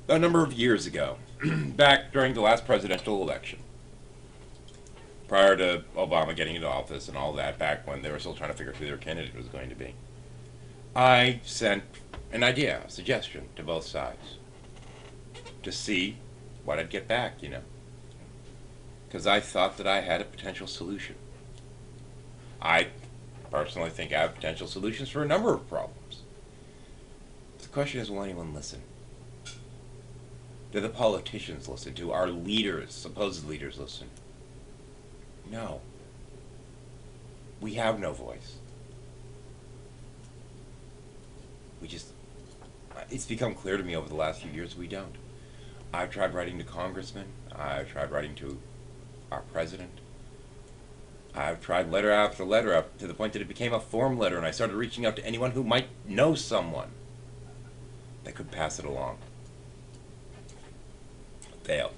A number of years ago, back during the last presidential election, prior to Obama getting into office and all that, back when they were still trying to figure out who their candidate was going to be, I sent an idea, a suggestion to both sides to see what I'd get back, because I thought that I had a potential solution. I personally think I have potential solutions for a number of problems. The question is, will anyone listen? Do the politicians listen? Do our leaders, supposed leaders, listen? No. We have no voice. It's become clear to me over the last few years we don't. I've tried writing to congressmen. I've tried writing to our president. I've tried letter after letter up to the point that it became a form letter, and I started reaching out to anyone who might know someone that could pass it along. Failed.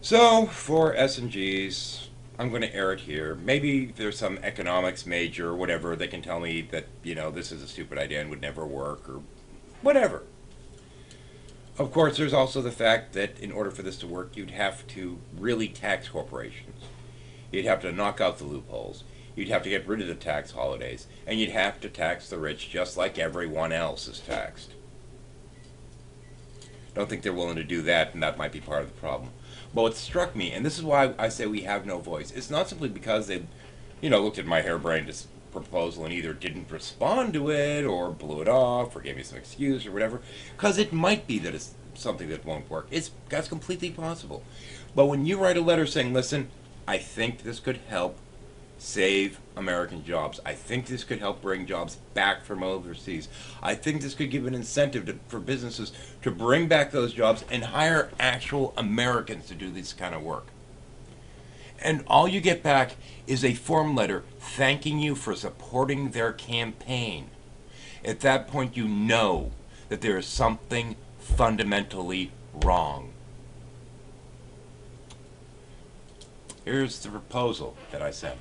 So, for S&Gs, I'm going to air it here. Maybe there's some economics major or whatever that can tell me that, this is a stupid idea and would never work or whatever. Of course, there's also the fact that in order for this to work, you'd have to really tax corporations. You'd have to knock out the loopholes. You'd have to get rid of the tax holidays. And you'd have to tax the rich just like everyone else is taxed. Don't think they're willing to do that, and that might be part of the problem. But what struck me, and this is why I say we have no voice, it's not simply because they, looked at my harebrained proposal and either didn't respond to it, or blew it off, or gave me some excuse, or whatever, because it might be that it's something that won't work. That's completely possible. But when you write a letter saying, listen, I think this could help save American jobs. I think this could help bring jobs back from overseas. I think this could give an incentive for businesses to bring back those jobs and hire actual Americans to do this kind of work. And all you get back is a form letter thanking you for supporting their campaign. At that point, you know that there is something fundamentally wrong. Here's the proposal that I sent.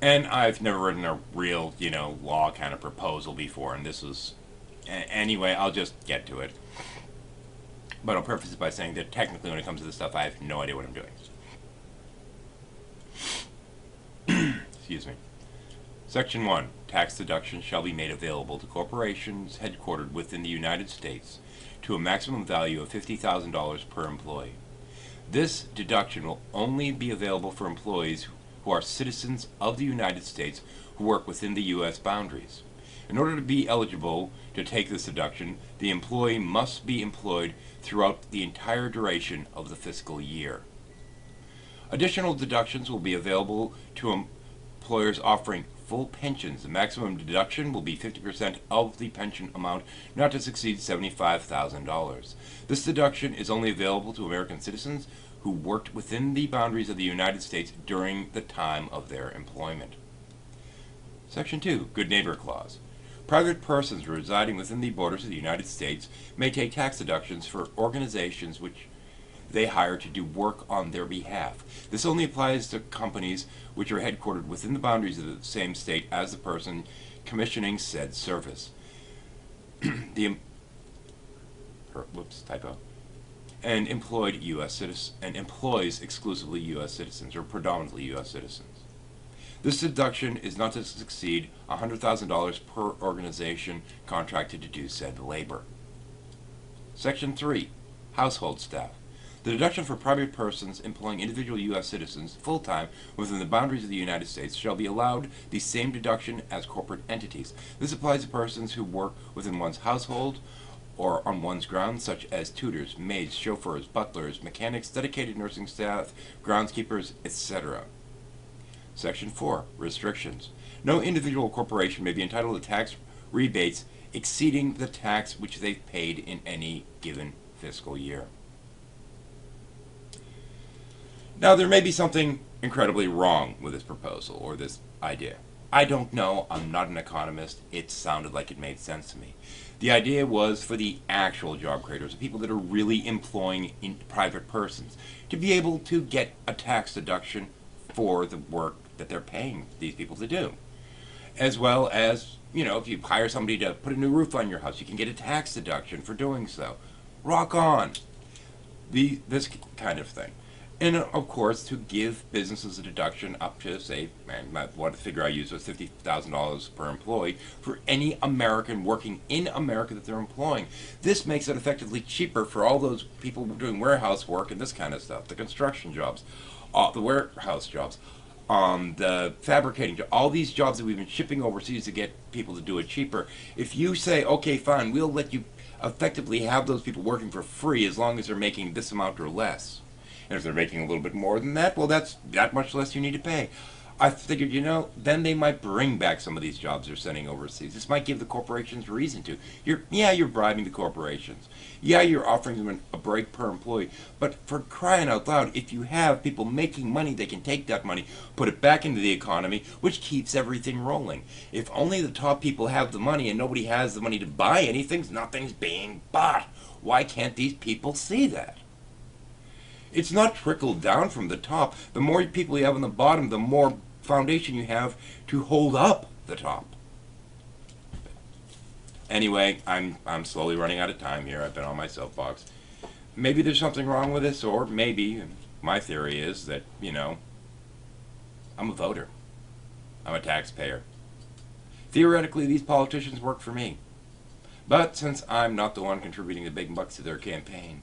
And I've never written a real, law kind of proposal before, and this was... Anyway, I'll just get to it. But I'll preface it by saying that technically when it comes to this stuff, I have no idea what I'm doing. Excuse me. Section 1. Tax deductions shall be made available to corporations headquartered within the United States to a maximum value of $50,000 per employee. This deduction will only be available for employees who are citizens of the United States who work within the U.S. boundaries. In order to be eligible to take this deduction, the employee must be employed throughout the entire duration of the fiscal year. Additional deductions will be available to employers offering full pensions. The maximum deduction will be 50% of the pension amount, not to exceed $75,000. This deduction is only available to American citizens who worked within the boundaries of the United States during the time of their employment. Section 2. Good Neighbor Clause. Private persons residing within the borders of the United States may take tax deductions for organizations which they hire to do work on their behalf. This only applies to companies which are headquartered within the boundaries of the same state as the person commissioning said service. And employed U.S. citizens, and employs exclusively U.S. citizens, or predominantly U.S. citizens. This deduction is not to exceed $100,000 per organization contracted to do said labor. Section 3. Household staff. The deduction for private persons employing individual U.S. citizens full-time within the boundaries of the United States shall be allowed the same deduction as corporate entities. This applies to persons who work within one's household or on one's grounds, such as tutors, maids, chauffeurs, butlers, mechanics, dedicated nursing staff, groundskeepers, etc. Section 4. Restrictions. No individual corporation may be entitled to tax rebates exceeding the tax which they've paid in any given fiscal year. Now, there may be something incredibly wrong with this proposal or this idea. I don't know. I'm not an economist. It sounded like it made sense to me. The idea was for the actual job creators, the people that are really employing private persons, to be able to get a tax deduction for the work that they're paying these people to do, as well as if you hire somebody to put a new roof on your house, you can get a tax deduction for doing so. Rock on. This kind of thing. And of course, to give businesses a deduction up to, say, what figure I used was $50,000 per employee for any American working in America that they're employing. This makes it effectively cheaper for all those people doing warehouse work and this kind of stuff, the construction jobs, the warehouse jobs, the fabricating job, all these jobs that we've been shipping overseas to get people to do it cheaper. If you say, okay, fine, we'll let you effectively have those people working for free as long as they're making this amount or less. And if they're making a little bit more than that, well, that's that much less you need to pay. I figured, then they might bring back some of these jobs they're sending overseas. This might give the corporations reason to. You're bribing the corporations. Yeah, you're offering them a break per employee. But for crying out loud, if you have people making money, they can take that money, put it back into the economy, which keeps everything rolling. If only the top people have the money and nobody has the money to buy anything, nothing's being bought. Why can't these people see that? It's not trickled down from the top. The more people you have on the bottom, the more foundation you have to hold up the top. Anyway, I'm slowly running out of time here. I've been on my soapbox. Maybe there's something wrong with this, or maybe my theory is that, I'm a voter. I'm a taxpayer. Theoretically, these politicians work for me. But since I'm not the one contributing the big bucks to their campaign,